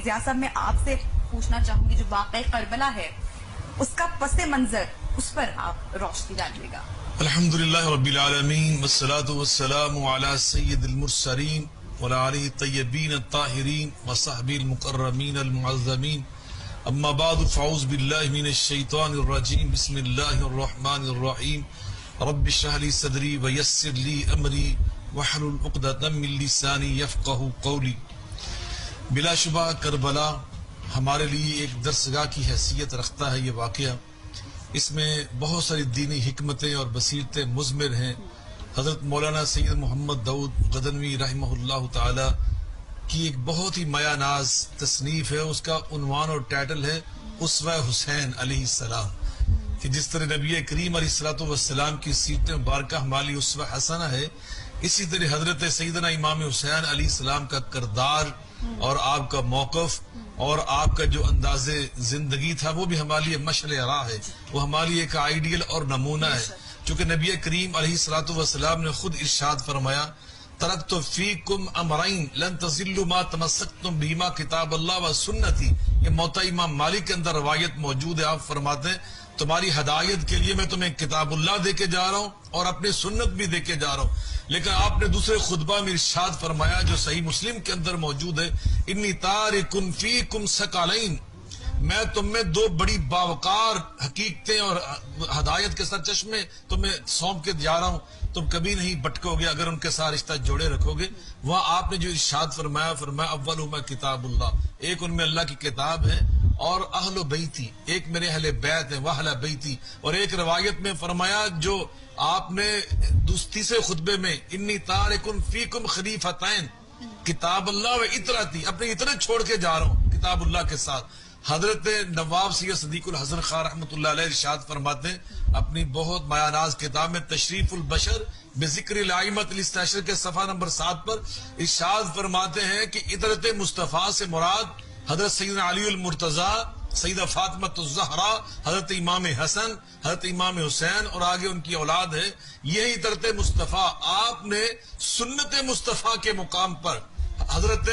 ضیاء صاحب میں آپ سے پوچھنا چاہوں گی جو واقعہ کربلا ہے اس کا پس منظر اس پر آپ روشنی ڈالیے گا. الحمدللہ رب العالمین والصلاة والسلام علی سید المرسلین وعلی آلہ الطیبین الطاہرین وصحبہ المکرمین المعظمین. اما بعد فاعوذ باللہ من الشیطان الرجیم. بسم اللہ الرحمن الرحیم. رب اشرح لی صدری ویسر لی امری واحلل عقدۃ من لسانی یفقہوا قولی. بلا شبہ کربلا ہمارے لیے ایک درسگاہ کی حیثیت رکھتا ہے. یہ واقعہ اس میں بہت ساری دینی حکمتیں اور بصیرتیں مضمر ہیں. حضرت مولانا سید محمد داؤد غدنوی رحمہ اللہ تعالی کی ایک بہت ہی مایہ ناز تصنیف ہے. اس کا عنوان اور ٹائٹل ہے اسوہ حسین علیہ السلام. کہ جس طرح نبی کریم علیہ السلام کی سیرت مبارکہ ہماری اسوہ حسنہ ہے، اسی طرح حضرت سیدنا امام حسین علیہ السلام کا کردار اور آپ کا موقف اور آپ کا جو انداز زندگی تھا وہ بھی ہمارے لیے مشعل راہ ہے. وہ ہمارے لیے ایک آئیڈیل اور نمونہ ہے. چونکہ نبی کریم علیہ السلام نے خود ارشاد فرمایا ترکت فیکم امرین لن تضلوا ما تمسکتم بہما کتاب اللہ و سنتی. یہ موطا امام مالک کے اندر روایت موجود ہے. آپ فرماتے ہیں تمہاری ہدایت کے لیے میں تمہیں کتاب اللہ دے کے جا رہا ہوں اور اپنی سنت بھی دے کے جا رہا ہوں. لیکن آپ نے دوسرے خطبہ میں ارشاد فرمایا جو صحیح مسلم کے اندر موجود ہے انی تارک فیکم ثقلین. میں تم میں دو بڑی باوقار حقیقتیں اور ہدایت کے ساتھ چشمے تمہیں سونپ کے جا رہا ہوں. تم کبھی نہیں بھٹکو گے اگر ان کے ساتھ رشتہ جوڑے رکھو گے. وہاں آپ نے جو ارشاد فرمایا اولہما کتاب اللہ. ایک ان میں اللہ کی کتاب ہے اور اہل بیتی، ایک میرے اہل بیت ہے واہل بیتی. اور ایک روایت میں فرمایا جو آپ نے تیسرے خطبے میں انی تارکن فیکم خلیفتین کتاب اللہ و اطرتی، اپنے اطرت چھوڑ کے جا رہا ہوں کتاب اللہ کے ساتھ. حضرت نواب سید صدیق الحسن خان رحمۃ اللہ علیہ ارشاد فرماتے ہیں اپنی بہت مایہ ناز کتاب میں تشریف البشر بذکر الائمۃ الاستعشر کے صفحہ نمبر 7 پر ارشاد فرماتے ہیں کہ اطرت مصطفیٰ سے مراد حضرت سیدنا علی المرتضیٰ، سیدہ فاطمہ الزہرا، حضرت امام حسن، حضرت امام حسین اور آگے ان کی اولاد ہے. یہی اطرت مصطفیٰ. آپ نے سنت مصطفیٰ کے مقام پر حضرات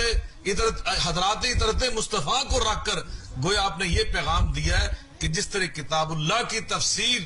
اطرت مصطفیٰ کو رکھ کر گویا آپ نے یہ پیغام دیا ہے کہ جس طرح کتاب اللہ کی تفسیر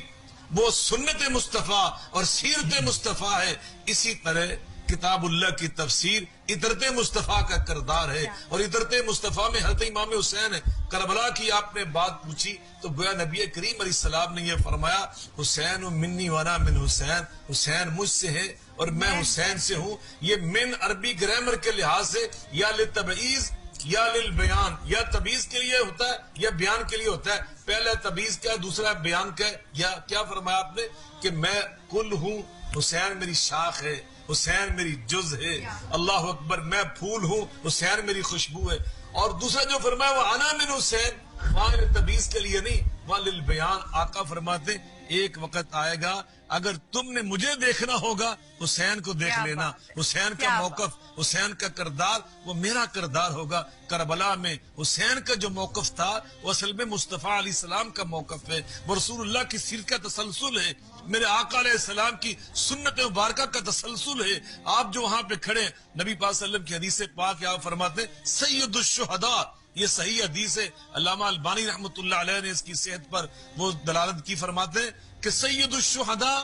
وہ سنت مصطفیٰ اور سیرت مصطفیٰ ہے، اسی طرح کتاب اللہ کی تفسیر اطرت مصطفیٰ کا کردار ہے. اور اطرت مصطفیٰ میں حضرت امام حسین ہے. کربلا کی آپ نے بات پوچھی تو گویا نبی کریم علیہ السلام نے یہ فرمایا حسین منی وانا من حسین. حسین مجھ سے ہے اور میں حسین سے ہوں. یہ من عربی گرامر کے لحاظ سے یا للتبعیض یا للبیان، یا تبعیض کے لیے ہوتا ہے یا بیان کے لیے ہوتا ہے. پہلا تبعیض کا ہے، دوسرا بیان کا ہے. یا کیا فرمایا آپ نے کہ میں کل ہوں، حسین میری شاخ ہے، حسین میری جز ہے. اللہ اکبر. میں پھول ہوں، حسین میری خوشبو ہے. اور دوسرا جو فرمایا وہ انا من حسین، وہاں تبعیض کے لیے نہیں، وہاں للبیان. آقا فرماتے ایک وقت آئے گا اگر تم نے مجھے دیکھنا ہوگا حسین کو دیکھ لینا. حسین کا موقف، حسین کا کردار وہ میرا کردار ہوگا. کربلا میں حسین کا جو موقف تھا وہ اصل میں مصطفیٰ علیہ السلام کا موقف ہے. وہ رسول اللہ کی سیرت کا تسلسل ہے. میرے آقا علیہ السلام کی سنت مبارکہ کا تسلسل ہے. آپ جو وہاں پہ کھڑے نبی پاک صلی اللہ علیہ وسلم کی حدیث پاک آپ فرماتے ہیں سید الشہداء. یہ صحیح حدیث ہے. علامہ البانی رحمۃ اللہ علیہ نے اس کی صحت پر وہ دلالت کی. فرماتے ہیں کہ سید الشہداء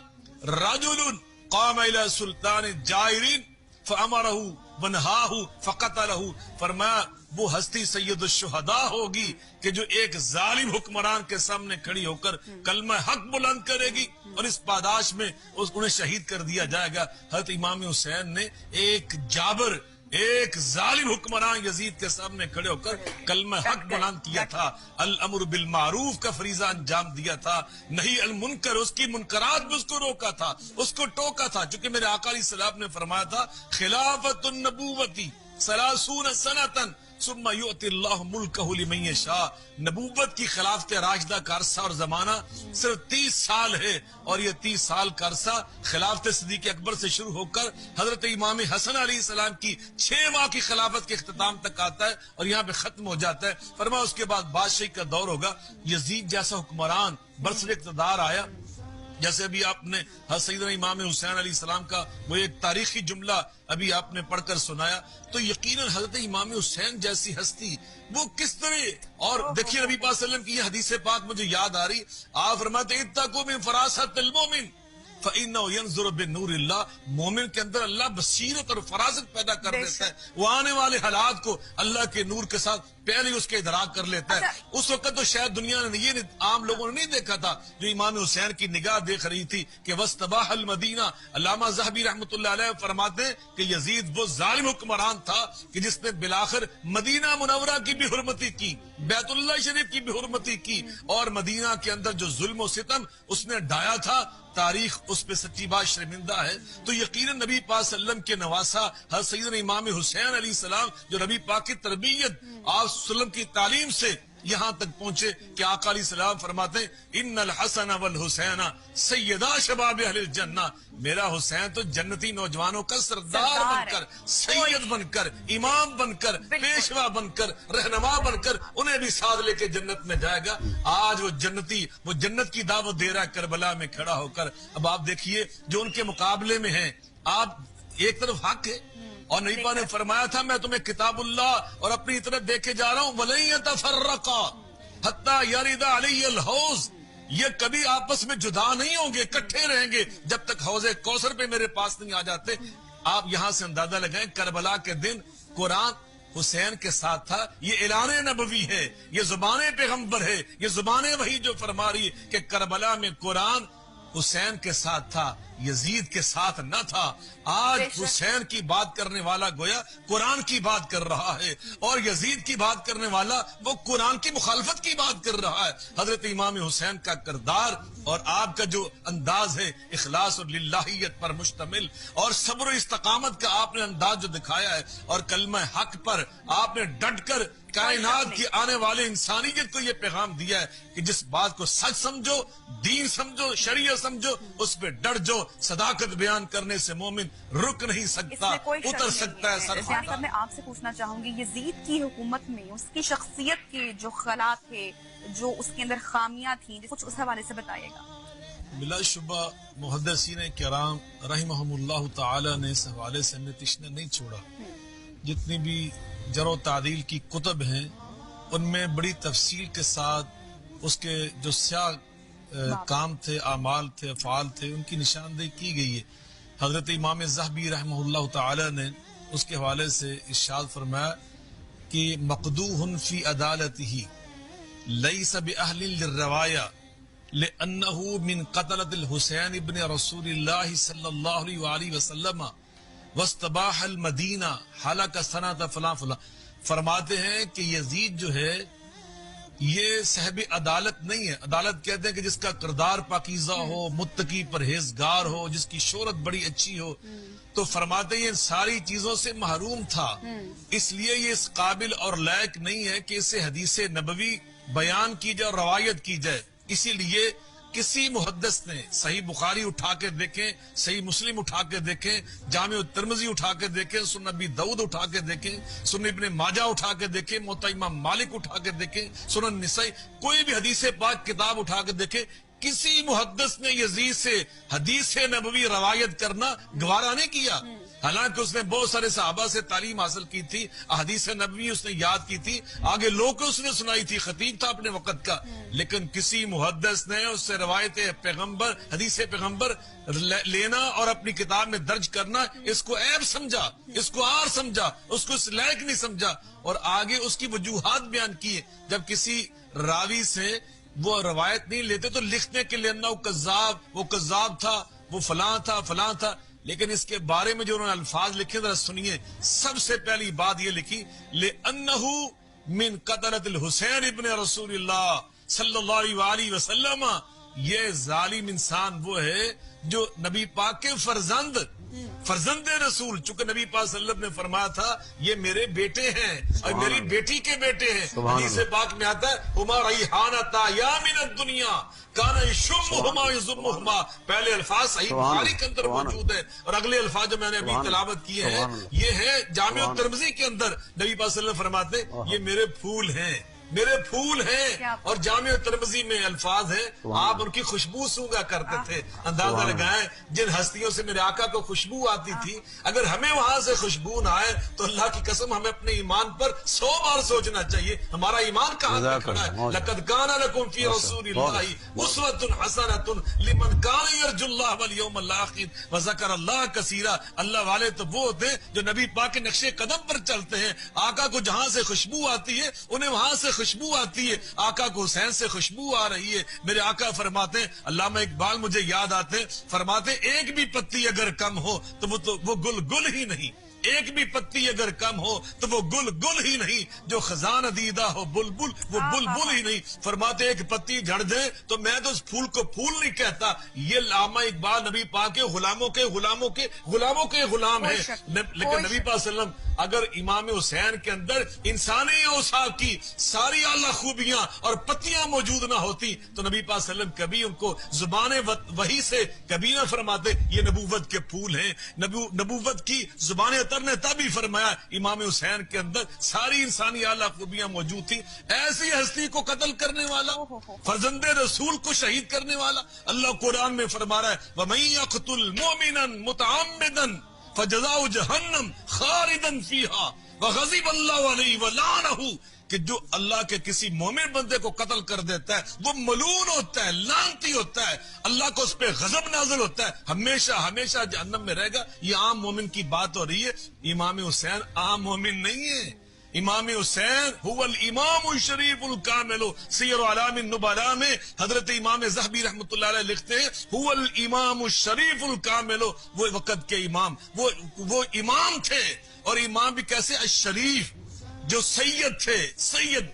رجل قام الى سلطان جائرین فامرہ ونہاہ فقتلہ. فرمایا وہ ہستی سید الشہداء ہوگی کہ جو ایک ظالم حکمران کے سامنے کھڑی ہو کر کلمہ حق بلند کرے گی اور اس پاداش میں انہیں شہید کر دیا جائے گا. حضرت امام حسین نے ایک جابر، ایک ظالم حکمران یزید کے سامنے کھڑے ہو کر کلمہ حق بلند کیا تھا. الامر بالمعروف کا فریضہ انجام دیا تھا. نہیں المنکر، اس کی منکرات میں اس کو روکا تھا، اس کو ٹوکا تھا. چونکہ میرے آقا علیہ السلام نے فرمایا تھا خلافت النبوتی 30 سنتاً ثم یؤتی اللہ ملکہ لمن یشاء. نبوت کی خلافت راشدہ کا عرصہ اور زمانہ صرف 30 سال ہے. اور یہ 30 سال کا عرصہ خلافت صدیق اکبر سے شروع ہو کر حضرت امام حسن علیہ السلام کی 6 ماہ کی خلافت کے اختتام تک آتا ہے اور یہاں پہ ختم ہو جاتا ہے. فرمایا اس کے بعد بادشاہی کا دور ہوگا. یزید جیسا حکمران برسر اقتدار آیا. جیسے ابھی آپ نے سیدنا امام حسین علیہ السلام کا وہ ایک تاریخی جملہ ابھی آپ نے پڑھ کر سنایا، تو یقیناً حضرت امام حسین جیسی ہستی وہ کس طرح، اور دیکھیے نبی پاک صلی اللہ علیہ وسلم کی یہ حدیث پاک مجھے یاد آ رہی، آپ فرماتے ہیں اتقوا من فراست المؤمن فإنه ينظر بنور اللہ، مومن کے اندر اللہ بصیرت اور فراست پیدا کر دیتا ہے، وہ آنے والے حالات کو اللہ کے نور کے ساتھ پہلے اس کے ادراک کر لیتا ہے۔ اس وقت تو شاید دنیا نے یہ عام لوگوں نے نہیں دیکھا تھا جو امام حسین کی نگاہ دیکھ رہی تھی کہ وَاسْتَبَاحَ الْمَدِینَہ۔ علامہ ذہبی رحمۃ اللہ علیہ فرماتے ہیں کہ یزید وہ ظالم حکمران تھا کہ جس نے بالآخر مدینہ منورہ کی بھی حرمتی کی، بیت اللہ شریف کی بھی حرمتی کی، اور مدینہ کے اندر جو ظلم و ستم اس نے ڈھایا تھا، تاریخ اس پہ سچی بات شرمندہ ہے۔ تو یقیناً نبی پاک صلی اللہ علیہ وسلم کے نواسا حضرت سیدنا امام حسین علیہ السلام جو نبی پاک کی تربیت، آپ صلی اللہ علیہ وسلم کی تعلیم سے یہاں تک پہنچے کہ آقا علیہ السلام فرماتے ہیں ان الحسن والحسین سیدا شباب اہل الجنہ، میرا حسین تو جنتی نوجوانوں کا سردار بن کر، سید بن کر، امام بن کر، پیشوا بن کر، رہنما بن کر انہیں بھی ساتھ لے کے جنت میں جائے گا۔ آج وہ جنتی وہ جنت کی دعوت دے رہا ہے کربلا میں کھڑا ہو کر۔ اب آپ دیکھیے جو ان کے مقابلے میں ہیں، آپ ایک طرف حق ہے اور نبی پاک نے فرمایا تھا میں تمہیں کتاب اللہ اور اپنی طرف دے کے جا رہا ہوں وَلَن يَتَفَرَّقَا حَتَّى يَرِدَ عَلَيَّ الْحَوْض، یہ کبھی آپس میں جدا نہیں ہوں گے، اکٹھے رہیں گے جب تک حوض کوثر پہ میرے پاس نہیں آ جاتے۔ آپ یہاں سے اندازہ لگائیں کربلا کے دن قرآن حسین کے ساتھ تھا، یہ اعلان نبوی ہے، یہ زبان پیغمبر ہے، یہ زبان وحی جو فرما رہی ہے کہ کربلا میں قرآن حسین کے ساتھ تھا، یزید کے ساتھ نہ تھا۔ آج حسین کی بات کرنے والا گویا قرآن کی بات کر رہا ہے، اور یزید کی بات کرنے والا وہ قرآن کی مخالفت کی بات کر رہا ہے۔ حضرت امام حسین کا کردار اور آپ کا جو انداز ہے اخلاص اور للہیت پر مشتمل، اور صبر و استقامت کا آپ نے انداز جو دکھایا ہے، اور کلمہ حق پر آپ نے ڈٹ کر کائنات کی آنے والے انسانیت کو یہ پیغام دیا ہے کہ جس بات کو سچ سمجھو، دین سمجھو، شریعت سمجھو، اس پہ ڈٹ جو صداقت بیان کرنے سے مومن رک نہیں سکتا، اتر سکتا ہے سر۔ میں آپ سے پوچھنا چاہوں گی یزید کی حکومت میں اس کی شخصیت کے جو خلا تھے، جو اس کے اندر خامیاں تھیں، کچھ اس حوالے سے بتائیے گا۔ بلا شبہ محدثین کرام رحمہم اللہ تعالی نے اس حوالے سے ہمیں تشنہ نہیں چھوڑا۔ جتنی بھی جرح و تعدیل کی کتب ہیں ان میں بڑی تفصیل کے ساتھ اس کے جو سیاہ کام تھے، اعمال تھے، افعال تھے، ان کی نشاندہی کی گئی ہے۔ حضرت امام ذہبی رحمہ اللہ تعالی نے اس کے حوالے سے ارشاد فرمایا کہ مقدوح فی عدالتہ لیس بأہل للروایہ لأنہ من قتلۃ الحسین ابن رسول اللہ صلی اللہ علیہ وآلہ وسلم واستباح المدینہ حلق سنۃ فلاں فلاں۔ فرماتے ہیں کہ یزید جو ہے یہ صاحب عدالت نہیں ہے۔ عدالت کہتے ہیں کہ جس کا کردار پاکیزہ ہو، متقی پرہیزگار ہو، جس کی شہرت بڑی اچھی ہو، تو فرماتے ہیں یہ ساری چیزوں سے محروم تھا، اس لیے یہ اس قابل اور لائق نہیں ہے کہ اسے حدیث نبوی بیان کی جائے اور روایت کی جائے۔ اسی لیے کسی محدث نے صحیح بخاری اٹھا کے دیکھیں، صحیح مسلم اٹھا کے دیکھیں، جامع ترمذی اٹھا کے دیکھیں، سنن ابی داؤد اٹھا کے دیکھیں، سنن ابن ماجہ اٹھا کے دیکھیں، موطا امام مالک اٹھا کے دیکھیں، سنن نسائی، کوئی بھی حدیث پاک کتاب اٹھا کے دیکھیں، کسی محدث نے یزید سے حدیث نبوی روایت کرنا گوارا نہیں کیا۔ حالانکہ اس نے بہت سارے صحابہ سے تعلیم حاصل کی تھی، حدیث نبوی اس نے یاد کی تھی، آگے لوگ کو اس نے سنائی تھی، خطیب تھا اپنے وقت کا، لیکن کسی محدث نے اس سے روایت پیغمبر، حدیث پیغمبر لینا اور اپنی کتاب میں درج کرنا اس کو عیب سمجھا، اس کو عار سمجھا، اس کو اس لائق نہیں سمجھا، اور آگے اس کی وجوہات بیان کی۔ جب کسی راوی سے وہ روایت نہیں لیتے تو لکھنے کے لیے وہ کذاب تھا، وہ فلاں تھا، فلاں تھا، لیکن اس کے بارے میں جو انہوں نے الفاظ لکھے ذرا سنیے۔ سب سے پہلی بات یہ لکھی لِأَنَّهُ مِن قَتَلَةِ الْحُسَيْنِ ابن رسول اللہ صلی اللہ علیہ وسلم، یہ ظالم انسان وہ ہے جو نبی پاک کے فرزند رسول، چونکہ نبی پاک صلی اللہ علیہ وسلم نے فرمایا تھا یہ میرے بیٹے ہیں اور میری بیٹی کے بیٹے ہیں۔ حدیث پاک میں آتا ہے ہما ریحانتا یا من الدنیا کانا یشمہما یضمہما، پہلے الفاظ صحیح بخاری کے اندر موجود ہے، اور اگلے الفاظ جو میں نے ابھی تلاوت کیے ہیں یہ ہے جامع ترمذی کے اندر۔ نبی پاک صلی اللہ علیہ وسلم فرماتے ہیں یہ میرے پھول ہیں، میرے پھول ہیں. کیا اور جامع ترمذی میں الفاظ ہیں آپ ان کی خوشبو سونگا کرتے تھے. اندازہ لگائیں جن ہستیوں سے میرے آقا کو خوشبو آتی تھی, اگر ہمیں وہاں سے خوشبو نہ آئے تو اللہ کی قسم ہمیں اپنے ایمان پر 100 بار سوچنا چاہیے ہمارا ایمان کہاں پہ کھڑا ہے. لقد کان لکم فی رسول اللہ اسوۃ حسنۃ لمن کان یرجو اللہ والیوم الاخر وذکر اللہ کثیرا. اللہ والے تو وہ ہوتے ہیں جو نبی پاک کے نقش قدم پر چلتے ہیں. آقا کو جہاں سے خوشبو آتی ہے انہیں وہاں سے خوشبو آتی ہے. آقا کو حسین سے خوشبو آ رہی ہے. میرے آقا فرماتے ہیں, علامہ اقبال مجھے یاد آتے ہیں, فرماتے ہیں ایک بھی پتی اگر کم ہو تو وہ گل ہی نہیں. ایک بھی پتی اگر کم ہو تو وہ گل ہی نہیں. جو خزان دیدہ ہو بلبل وہ بلبل ہی نہیں. فرماتے ایک پتی جھڑ دے تو میں تو اس پھول کو پھول نہیں کہتا. یہ علامہ اقبال نبی پاک کے غلاموں کے غلام ہیں. لیکن نبی پاک صلی اللہ علیہ وسلم اگر امام حسین کے اندر انسانی اوصاف کی ساری اعلیٰ خوبیاں اور پتیاں موجود نہ ہوتی تو نبی پاک صلی اللہ علیہ وسلم کبھی ان کو زبان وحی سے کبھی نہ فرماتے یہ نبوت کے پھول ہیں. نبوت کی زبان اتر نے تب ہی فرمایا امام حسین کے اندر ساری انسانی اعلیٰ خوبیاں موجود تھی. ایسی ہستی کو قتل کرنے والا, فرزند رسول کو شہید کرنے والا, اللہ قرآن میں فرما رہا ہے وَمَن يَقْتُلْ مُؤْمِنًا مُتَعَمِّدًا فَجَزَاؤُهُ جَهَنَّمُ خَالِدًا فِيهَا وَغَضِبَ اللَّهُ عَلَيْهِ وَلَعَنَهُ. کہ جو اللہ کے کسی مومن بندے کو قتل کر دیتا ہے وہ ملعون ہوتا ہے, لعنتی ہوتا ہے, اللہ کو اس پہ غضب نازل ہوتا ہے, ہمیشہ جہنم میں رہے گا. یہ عام مومن کی بات ہو رہی ہے. امام حسین عام مومن نہیں ہے. امام حسین هو الامام الشریف الکامل. سیر اعلام النبلاء میں حضرت امام ذہبی رحمۃ اللہ علیہ لکھتے ہیں هو الامام الشریف الکامل. وہ وقت کے امام, وہ امام تھے. اور امام بھی کیسے, الشریف, جو سید تھے. سید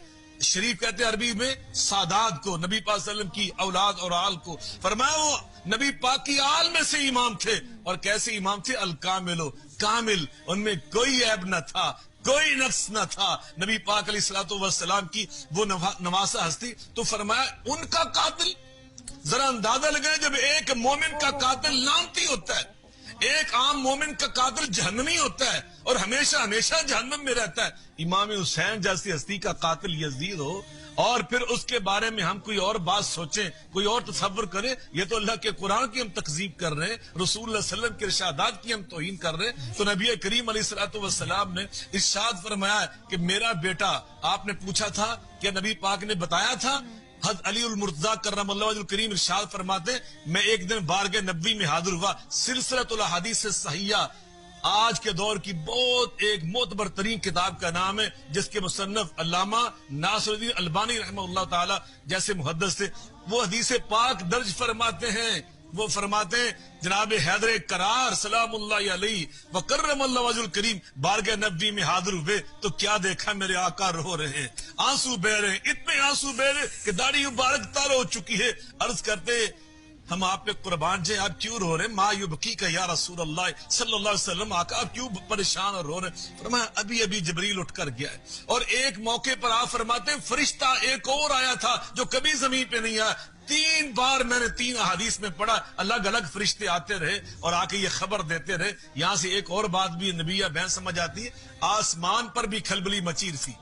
شریف کہتے ہیں عربی میں سادات کو, نبی پاک صلی اللہ علیہ وسلم کی اولاد اور آل کو. فرمایا وہ نبی پاک کی آل میں سے امام تھے. اور کیسے امام تھے, الکامل, کامل, ان میں کوئی عیب نہ تھا, کوئی نقص نہ تھا. نبی پاک علیہ الصلوۃ والسلام کی وہ نواسہ ہستی. تو فرمایا ان کا قاتل, ذرا اندازہ لگائیں جب ایک مومن کا قاتل لعنتی ہوتا ہے, ایک عام مومن کا قاتل جہنمی ہوتا ہے اور ہمیشہ جہنم میں رہتا ہے. امام حسین جیسی ہستی کا قاتل یزید ہو اور پھر اس کے بارے میں ہم کوئی اور بات سوچیں, کوئی اور تصور کریں. یہ تو اللہ کے قرآن کی ہم تکذیب کر رہے ہیں, رسول اللہ صلی اللہ علیہ وسلم کے ارشادات کی ہم توہین کر رہے ہیں. تو نبی کریم علیہ الصلوۃ والسلام نے ارشاد فرمایا کہ میرا بیٹا, آپ نے پوچھا تھا کہ نبی پاک نے بتایا تھا. حضرت علی المرتضیٰ کرم اللہ وجہ الکریم ارشاد فرماتے میں ایک دن بارگاہ نبوی میں حاضر ہوا. سلسلۃ الاحادیث الصحیحہ آج کے دور کی بہت ایک معتبر ترین کتاب کا نام ہے, جس کے مصنف علامہ ناصر الدین البانی رحمہ اللہ تعالی جیسے محدث تھے. وہ حدیث پاک درج فرماتے ہیں, وہ فرماتے ہیں جناب حیدر کرار سلام اللہ علیہ وکرم اللہ وجہ الکریم بارگاہ نبوی میں حاضر ہوئے تو کیا دیکھا, میرے آقا رو رہے ہیں, آنسو بہ رہے ہیں, اتنے آنسو بہ رہے کہ داڑھی مبارک تار ہو چکی ہے. عرض کرتے ہم آپ پہ قربان جائیں, آپ کیوں رو رہے ہیں؟ ما یبکی کا یا رسول اللہ صلی اللہ علیہ وسلم, آقا آپ کیوں پریشان اور رو رہے ہیں؟ فرمایا ابھی جبریل اٹھ کر گیا ہے. اور ایک موقع پر آپ فرماتے ہیں فرشتہ ایک اور آیا تھا جو کبھی زمین پہ نہیں آیا. 3 بار میں نے 3 احادیث میں پڑھا, الگ الگ فرشتے آتے رہے اور آ کے یہ خبر دیتے رہے. یہاں سے ایک اور بات بھی نبیہ بہن سمجھ آتی ہے, آسمان پر بھی کھلبلی مچی تھی.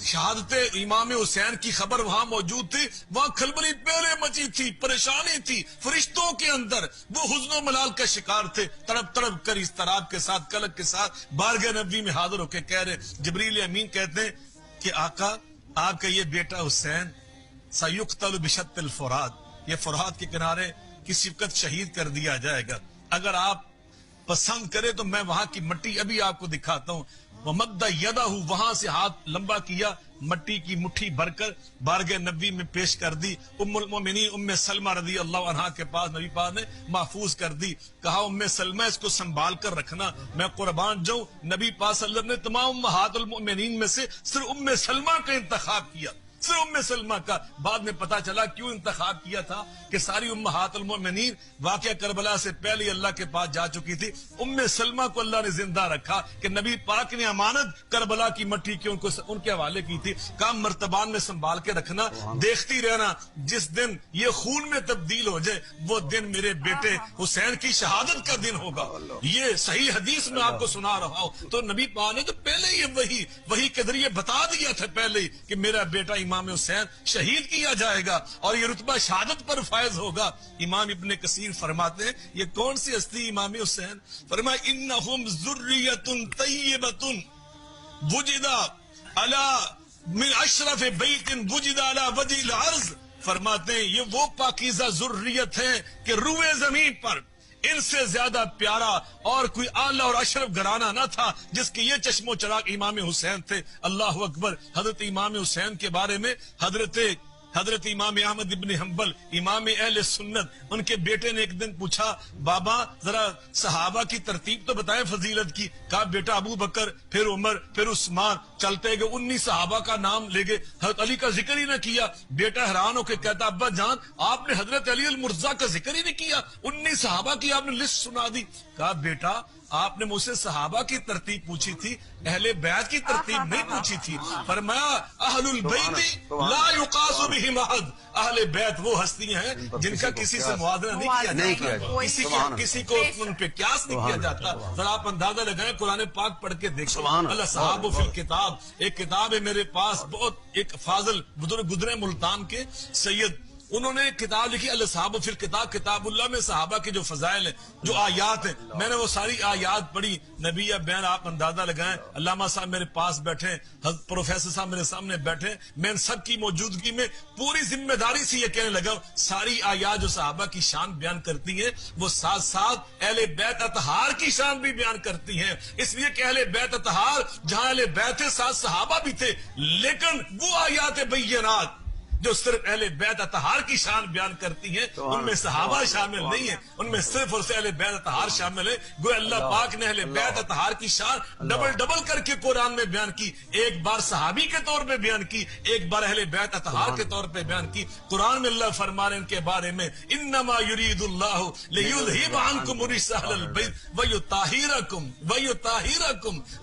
شہادت امام حسین کی خبر وہاں موجود تھی, وہاں کھلبلی پہلے مچی تھی, پریشانی تھی فرشتوں کے اندر. وہ حزن و ملال کا شکار تھے, تڑپ کر اضطراب کے ساتھ کلک کے ساتھ بارگاہ نبوی میں حاضر ہو کے کہہ رہے. جبریل امین کہتے ہیں کہ آقا آپ کا یہ بیٹا حسین سیقتل بشط الفرات, یہ فرات کے کنارے کسی وقت شہید کر دیا جائے گا. اگر آپ پسند کرے تو میں وہاں کی مٹی ابھی آپ کو دکھاتا ہوں. ومد یدہ, وہاں سے ہاتھ لمبا کیا, مٹی کی مٹھی بھر کر بارگاہ نبوی میں پیش کر دی. ام المؤمنین ام سلمہ رضی اللہ عنہا کے پاس نبی پاک نے محفوظ کر دی. کہا ام سلمہ اس کو سنبھال کر رکھنا, میں قربان جاؤں. نبی پاک صلی اللہ علیہ وسلم نے تمام امہات المؤمنین میں سے صرف ام سلمہ کا انتخاب کیا, صرف ام سلمہ کا. بعد میں پتا چلا کیوں انتخاب کیا تھا کہ ساری امہات المؤمنین واقعہ کربلا سے پہلے اللہ کے پاس جا چکی تھی. ام سلمہ کو اللہ نے زندہ رکھا کہ نبی پاک نے امانت کربلا کی مٹی کی ان کے حوالے کی تھی. کام مرتبان میں سنبھال کے رکھنا, دیکھتی رہنا, جس دن یہ خون میں تبدیل ہو جائے وہ دن میرے بیٹے حسین کی شہادت کا دن ہوگا. یہ صحیح حدیث میں آپ کو سنا رہا ہوں. تو نبی پاک نے تو پہلے ہی وہی کے ذریعے بتا دیا تھا پہلے کہ میرا بیٹا امام حسین شہید کیا جائے گا اور یہ رتبہ شہادت پر فائز ہوگا. امام ابن کثیر فرماتے ہیں یہ کون سی ہستی امام حسین؟ فرمایا انہم ذریۃ طیبۃ وجد علی من اشرف بیت وجد علی وجہ الارض. فرماتے ہیں یہ وہ پاکیزہ ذریت ہیں کہ روئے زمین پر ان سے زیادہ پیارا اور کوئی اعلیٰ اور اشرف گھرانہ نہ تھا جس کے یہ چشم و چراغ امام حسین تھے. اللہ اکبر. حضرت امام حسین کے بارے میں حضرت امام احمد ابن حنبل امام اہل سنت ان کے بیٹے نے ایک دن پوچھا بابا ذرا صحابہ کی ترتیب تو بتائیں فضیلت کی. کہا بیٹا ابو بکر پھر عمر پھر عثمان چلتے گئے 19 صحابہ کا نام لے گئے, حضرت علی کا ذکر ہی نہ کیا. بیٹا حیران ہو کے کہتا ابا جان آپ نے حضرت علی المرتضیٰ کا ذکر ہی نہیں کیا, 19 صحابہ کی آپ نے لسٹ سنا دی. کہا بیٹا آپ نے مجھ سے صحابہ کی ترتیب پوچھی تھی, اہل بیت کی ترتیب نہیں پوچھی تھی. فرمایا اہل البیت لا یقاس بہم احد. اہل بیت وہ ہستیاں ہیں جن کا کسی سے موازنہ نہیں کیا جاتا, کسی کو ان پہ قیاس نہیں کیا جاتا. ذرا آپ اندازہ لگائیں قرآن پاک پڑھ کے دیکھو. اللہ صحابہ فی الکتاب ایک کتاب ہے میرے پاس, بہت ایک فاضل بزرگ گزرے ملتان کے سید, انہوں نے کتاب لکھی الاصحاب فی الکتاب, کتاب اللہ میں صحابہ کے جو فضائل ہیں جو آیات ہیں. میں نے وہ ساری آیات پڑھی. نبی یا بہن آپ اندازہ لگائیں, علامہ صاحب میرے پاس بیٹھے, پروفیسر صاحب میرے سامنے بیٹھے, میں ان سب کی موجودگی میں پوری ذمہ داری سے یہ کہنے لگا ساری آیات جو صحابہ کی شان بیان کرتی ہیں وہ ساتھ ساتھ اہل بیت اطہار کی شان بھی بیان کرتی ہیں. اس لیے کہ اہل بیت اطہار جہاں اہل بیت تھے ساتھ صحابہ بھی تھے, لیکن وہ آیات بینات جو صرف اہل بیت اطہار کی شان بیان کرتی ہیں ان میں صحابہ شامل نہیں ہیں, ان میں صرف اور صرف اہل بیت اطہار شامل ہے. گویا اللہ پاک نے اہل بیت اطہار کی شان ڈبل کر کے قرآن میں بیان کی. ایک بار صحابی کے طور پہ بیان کی, ایک بار اہل بیت اطہار کے طور پہ بیان کی. قرآن میں اللہ فرما رہے ان کے بارے میں انما یرید اللہ لیذھب عنکم الرجس اہل البیت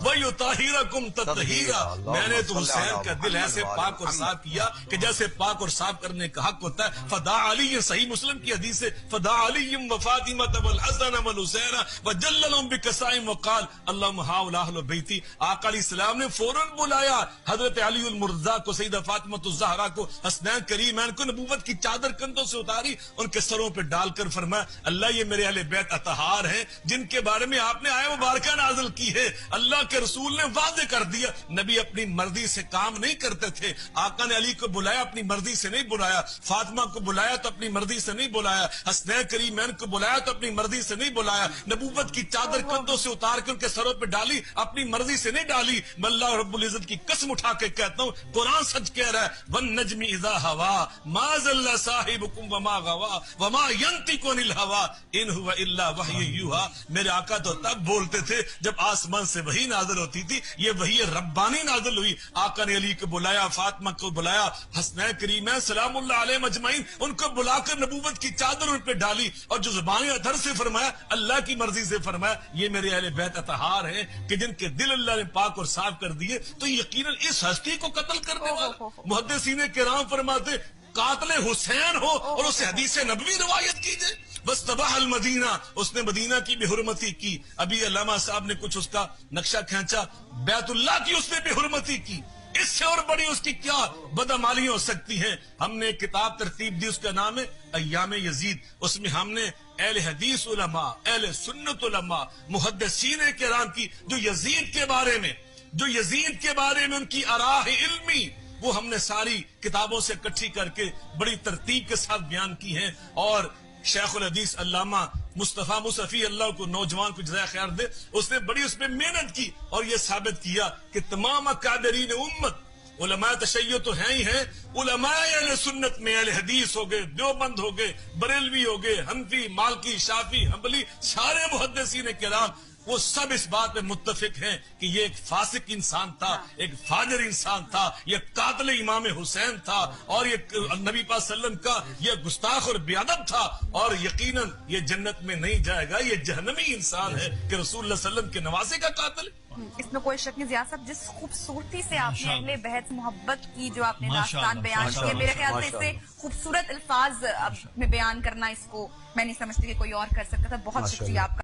ویطہرکم تطہیرا. میں نے تو حسین کا دل ایسے پاک اور صاف کیا کہ جیسے پاک اور صاف کرنے کا حق ہوتا ہے. فدا علی, صحیح مسلم کی حدیث ہے, فدا علی و فاطمہ والحسن والحسین وجللهم بکسائم وقال اللهم هؤلاء اہل بیتی. آقا علیہ السلام نے فوراً بلایا حضرت علی المرتضیٰ کو, سیدہ فاطمہ الزہرا کو, حسنین کریمین کو, نبوت کی چادر کندھوں سے اتاری ان کے سروں پہ ڈال کر فرمایا اللہ یہ میرے اہل بیت اطہار ہیں جن کے بارے میں آپ نے آیت مبارکہ نازل کی ہے. اللہ کے رسول نے واضح کر دیا. نبی اپنی مرضی سے کام نہیں کرتے تھے. آقا نے علی کو بلایا اپنی مرضی سے نہیں بلایا, فاطمہ کو بلایا تو اپنی مرضی سے نہیں بلایا, حسنین کریمین کو بلایا تو اپنی مرضی سے نہیں بلایا, نبوت کی چادر کندھوں سے اتار کے ان کے سروں پہ ڈالی, اپنی مرضی سے نہیں ڈالی. میں اللہ رب العزت کی قسم اٹھا کے کہتا ہوں قرآن سچ کہہ رہا ہے والنجم اذا ہوا ما ضل صاحبکم وما غوا وما ينطق عن الهوى ان هو الا وحی یوحى. میرے آقا تو تب بولتے تھے جب آسمان سے وحی نازل ہوتی تھی, یہ وحی ربانی نازل ہوئی. آقا نے علی کو بلایا, فاطمہ کو بلایا, حسنین کریمین سلام اللہ علیہ مجمعین ان کو بلا کر نبوت کی چادر ان پہ ڈالی, اور جو زبان ادھر سے فرمایا اللہ کی مرضی سے فرمایا یہ میرے اہل بیت اطہار ہیں کہ جن کے دل اللہ نے پاک اور صاف کر دیے. تو یقیناً اس ہستی کو قتل کرنے والا محدثین کرام فرماتے قاتل حسین ہو اور اسے حدیث نبوی روایت کیجئے. بس تباہ المدینہ, اس نے مدینہ کی بے حرمتی کی. ابھی علامہ صاحب نے کچھ اس کا نقشہ کھینچا, بیت اللہ کی اس نے بے حرمتی کی. اس سے اور بڑی اس کی کیا بدعمالی ہو سکتی ہے. ہم نے ایک کتاب ترتیب دی, اس کا نام ہے ایام یزید. اس میں ہم نے اہل حدیث علماء, اہل سنت علماء, محدثین کرام کی جو یزید کے بارے میں ان کی آراء علمی وہ ہم نے ساری کتابوں سے اکٹھی کر کے بڑی ترتیب کے ساتھ بیان کی ہیں. اور شیخ الحدیث علامہ مصطفیٰ مصطفی اللہ کو نوجوان کو جزائے خیر دے, اس نے بڑی اس پہ محنت کی اور یہ ثابت کیا کہ تمام اکابرین امت علماء تشیع تو ہیں ہی ہیں, علماء اہل سنت میں اہل حدیث ہو گئے, دیوبند ہو گئے, بریلوی ہو گئے, حنفی, مالکی, شافعی, حنبلی, سارے محدثین کرام وہ سب اس بات پہ متفق ہیں کہ یہ ایک فاسق انسان تھا, ایک فاجر انسان تھا, یہ قاتل امام حسین تھا, اور یہ نبی پاک صلی اللہ علیہ وسلم کا یہ گستاخ اور بے ادب تھا, اور یقیناً یہ جنت میں نہیں جائے گا. یہ جہنمی انسان ہے کہ رسول اللہ صلی اللہ علیہ وسلم کے نواسے کا قاتل. اس میں کوئی شک نہیں. ضیاء صاحب جس خوبصورتی سے آپ نے اہل بیت محبت کی جو آپ نے داستان بیان کی ہے, میرے خیال سے اسے خوبصورت الفاظ میں بیان کرنا اس کو میں نہیں سمجھتی کہ کوئی اور کر سکتا تھا. بہت شکریہ آپ کا.